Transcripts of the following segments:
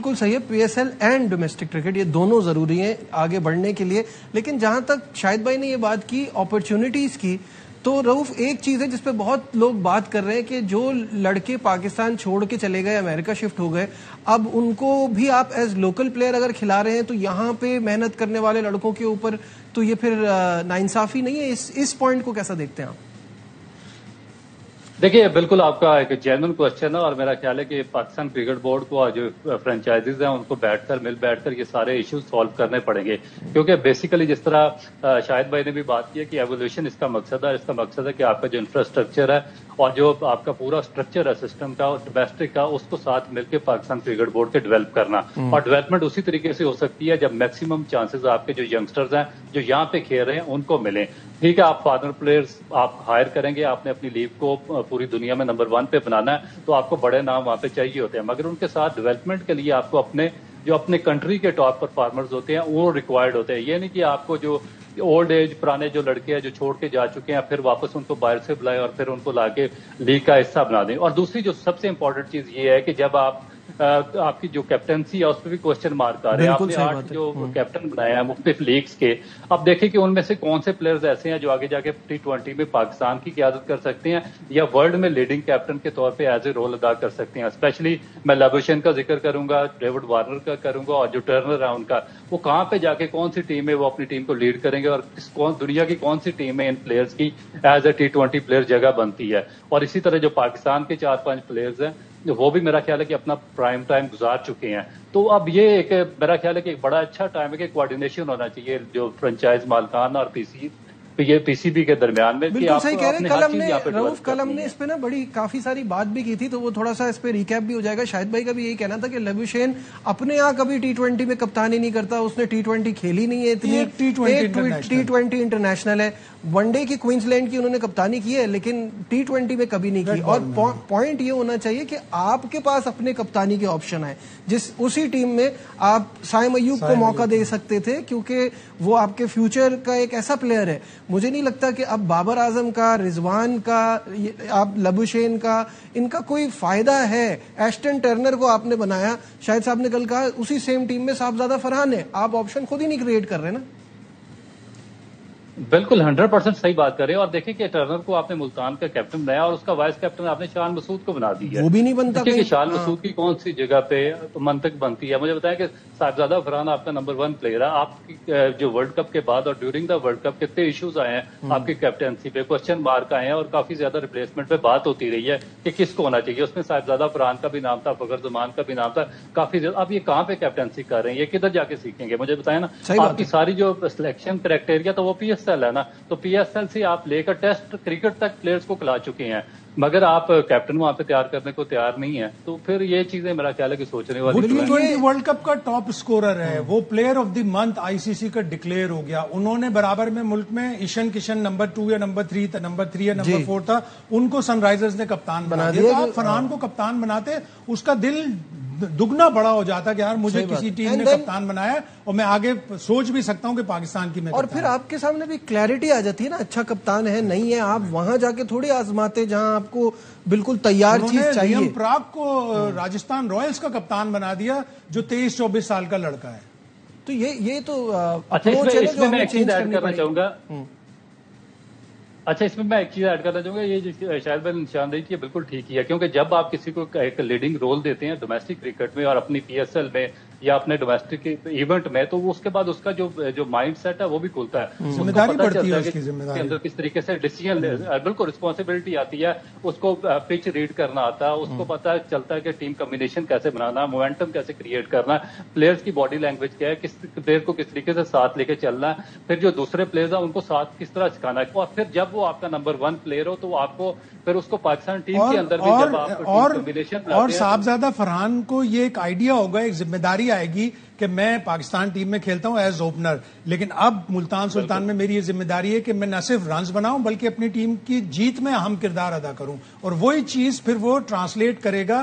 بالکل صحیح ہے. PSL اینڈ ڈومیسٹک کرکٹ یہ دونوں ضروری ہیں آگے بڑھنے کے لیے. لیکن جہاں تک شاہد بھائی نے یہ بات کی اپرچونٹیز کی, تو رؤف ایک چیز ہے جس پہ بہت لوگ بات کر رہے ہیں کہ جو لڑکے پاکستان چھوڑ کے چلے گئے, امریکہ شفٹ ہو گئے, اب ان کو بھی آپ ایز لوکل پلیئر اگر کھلا رہے ہیں تو یہاں پہ محنت کرنے والے لڑکوں کے اوپر تو یہ پھر ناانصافی نہیں ہے. اس پوائنٹ کو کیسا دیکھتے ہیں آپ؟ دیکھیے بالکل آپ کا ایک جینوئن کوشچن ہے, اور میرا خیال ہے کہ پاکستان کرکٹ بورڈ کو جو فرنچائزز ہیں ان کو مل بیٹھ کر یہ سارے ایشوز سالو کرنے پڑیں گے. کیونکہ بیسیکلی جس طرح شاہد بھائی نے بھی بات کی ہے کہ ایوولوشن اس کا مقصد ہے. اس کا مقصد ہے کہ آپ کا جو انفراسٹرکچر ہے اور جو آپ کا پورا اسٹرکچر ہے سسٹم کا اور ڈومیسٹک کا, اس کو ساتھ مل کے پاکستان کرکٹ بورڈ کے ڈیولپ کرنا. اور ڈیولپمنٹ اسی طریقے سے ہو سکتی ہے جب میکسیمم چانسز آپ کے جو ینگسٹرز ہیں جو یہاں پہ کھیل رہے ہیں ان کو ملیں. ٹھیک ہے, آپ فارنر پلیئرز آپ ہائر کریں گے, آپ نے اپنی لیگ کو پوری دنیا میں نمبر 1 پہ بنانا ہے, تو آپ کو بڑے نام وہاں پہ چاہیے ہوتے ہیں. مگر ان کے ساتھ ڈیولپمنٹ کے لیے آپ کو اپنے کنٹری کے ٹاپ پرفارمرز ہوتے ہیں وہ ریکوائرڈ ہوتے ہیں. یہ نہیں کہ آپ کو جو اولڈ ایج پرانے جو لڑکے ہیں جو چھوڑ کے جا چکے ہیں پھر واپس ان کو باہر سے بلائے اور پھر ان کو لا کے لیگ کا حصہ بنا دیں. اور دوسری جو سب سے امپورٹنٹ چیز یہ ہے کہ جب آپ کی جو کیپٹنسی ہے اس پہ بھی کوشچن مارک آ رہے ہیں. آپ نے 8 جو کیپٹن بنائے ہیں مختلف لیگز کے, اب دیکھیں کہ ان میں سے کون سے پلیئرز ایسے ہیں جو آگے جا کے T20 میں پاکستان کی قیادت کر سکتے ہیں یا ورلڈ میں لیڈنگ کیپٹن کے طور پہ ایز اے رول ادا کر سکتے ہیں. اسپیشلی میں لابوشین کا ذکر کروں گا, ڈیوڈ وارنر کا کروں گا, اور جو ٹرنر ہے ان کا, وہ کہاں پہ جا کے کون سی ٹیم میں وہ اپنی ٹیم کو لیڈ کریں گے اور دنیا کی کون سی ٹیم میں ان پلیئرز کی ایز اے T20 پلیئر جگہ بنتی ہے. اور اسی طرح جو پاکستان کے 4-5 پلیئرز ہیں وہ بھی میرا خیال ہے کہ اپنا پرائم ٹائم گزار چکے ہیں. تو اب یہ ایک میرا خیال ہے کہ ایک بڑا اچھا ٹائم ہے کہ کوآرڈینیشن ہونا چاہیے جو فرنچائز مالکان اور پی سی بی کے درمیان میں. بالکل صحیح کہہ رہے ہیں. کل ہم نے اس پہ نا بڑی کافی ساری بات بھی کی تھی, تو وہ تھوڑا سا اس پہ ریکیپ بھی ہو جائے گا. شاہد بھائی کا بھی یہی کہنا تھا کہ لابوشین اپنے یہاں کبھی T20 میں کپتانی نہیں کرتا, اس نے T20 کھیلی نہیں ہے اتنی. T20 انٹرنیشنل ہے, ون ڈے کی کوئنز لینڈ کی انہوں نے کپتانی کی ہے لیکن T20 میں کبھی نہیں کی. اور پوائنٹ یہ ہونا چاہیے کہ آپ کے پاس اپنے کپتانی کے آپشن ہیں, اسی ٹیم میں آپ سائم ایوب کو موقع دے سکتے تھے کیونکہ وہ آپ کے فیوچر کا ایک ایسا پلیئر ہے. مجھے نہیں لگتا کہ اب بابر اعظم کا, رضوان کا, آپ لابوشین کا, ان کا کوئی فائدہ ہے. ایشٹن ٹرنر کو آپ نے بنایا, شاہد صاحب نے کل کہا اسی سیم ٹیم میں صاحبزادہ فرحان ہے, آپ آپشن خود ہی نہیں کریٹ کر رہے نا. بالکل 100% صحیح بات کر رہے ہیں. اور دیکھیں کہ ٹرنر کو آپ نے ملتان کا کیپٹن بنایا اور اس کا وائس کیپٹن آپ نے شان مسعود کو بنا دیا. وہ بھی نہیں بنتا کہ شان مسعود کی کون سی جگہ پہ منطق بنتی ہے. مجھے بتایا کہ صاحبزادہ فرحان آپ کا نمبر 1 پلیئر ہے. آپ کی جو ورلڈ کپ کے بعد اور ڈیورنگ دا ورلڈ کپ کتنے ایشوز آئے ہیں آپ کی کیپٹنسی پہ, کوشچن مارک آئے ہیں اور کافی زیادہ ریپلیسمنٹ پہ بات ہوتی رہی ہے کہ کس کو ہونا چاہیے. اس میں صاحبزادہ فرحان کا بھی نام تھا, فخر زمان کا بھی نام تھا, کافی زیادہ. اب یہ کہاں پہ کیپٹنسی کر رہے ہیں, یہ کدھر جا کے سیکھیں گے؟ مجھے بتائیں نا. آپ کی ساری جو سلیکشن کرائٹیریا تو وہ PSL ہے نا, تو PSL سے آپ لے کر ٹیسٹ کرکٹ تک پلیئرز کو کھلا چکے ہیں, مگر آپ کیپٹن وہاں پہ تیار کرنے کو تیار نہیں ہے. تو پھر یہ چیزیں میرا خیال ہے کہ سوچنے والی. T20 ورلڈ کپ کا ٹاپ اسکورر ہے, وہ player of the month ICC کا ڈکلیئر ہو گیا. انہوں نے برابر میں ملک میں ایشن کشن نمبر 2 یا نمبر 3 یا نمبر 4 تھا, ان کو سن رائزرز نے کپتان بنا دیا. آپ فرحان کو کپتان بناتے, اس کا دل دگنا بڑا ہو جاتا کہ یار مجھے کسی ٹیم نے کپتان بنایا اور میں آگے سوچ بھی سکتا ہوں کہ پاکستان کی میں. اور پھر آپ کے سامنے بھی کلیئرٹی آ جاتی ہے نا, اچھا کپتان ہے نہیں ہے, آپ وہاں جا کے تھوڑی آزماتے جہاں آپ کو بالکل تیار چیز چاہیے. لیام پراگ کو راجستھان رائلز کا کپتان بنا دیا جو 23-24 سال کا لڑکا ہے. تو یہ تو اپروچ ہے جو ہمیں چینج کرنا چاہوں گا. اچھا, اس میں ایک چیز ایڈ کرنا چاہوں گا, یہ شاید میں نشاندہی کی بالکل ٹھیک ہی ہے, کیونکہ جب آپ کسی کو ایک لیڈنگ رول دیتے ہیں ڈومیسٹک کرکٹ میں اور اپنی PSL میں یا اپنے ڈومیسٹک ایونٹ میں, تو اس کے بعد اس کا جو مائنڈ سیٹ ہے وہ بھی کھلتا ہے. ذمہ داری پڑتی ہے, اس کی ذمہ داری اندر کس طریقے سے ڈیسیژن بالکل رسپانسبلٹی آتی ہے, اس کو پچ ریڈ کرنا آتا ہے, اس کو پتا چلتا ہے کہ ٹیم کمبینیشن کیسے بنانا, مومنٹم کیسے کریٹ کرنا, پلیئرز کی باڈی لینگویج کیا ہے, کس پلیئر کو کس طریقے سے ساتھ لے کے چلنا ہے, پھر جو دوسرے پلیئرز ہیں ان کو ساتھ کس طرح سکھانا ہے. اور پھر جب وہ آپ کا نمبر 1 پلیئر ہو تو آپ کو پھر اس کو پاکستان ٹیم کے اندر بھی جب آپ کمبینیشن اور صاحبزادہ فرحان کو یہ ایک آئیڈیا ہوگا, ایک ذمہ داری آئے گی کہ میں پاکستان ٹیم میں کھیلتا ہوں ایز اوپنر, لیکن اب ملتان سلطان میں میری یہ ذمہ داری ہے کہ میں نہ صرف رنز بناؤں بلکہ اپنی ٹیم کی جیت میں اہم کردار ادا کروں. اور وہی چیز پھر وہ ٹرانسلیٹ کرے گا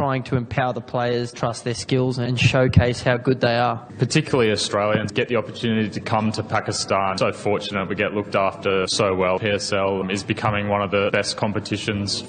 Trying to empower the players, trust their skills and showcase how good they are. Particularly Australians get the opportunity to come to Pakistan. So fortunate we get looked after so well. PSL is becoming one of the best competitions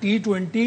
T20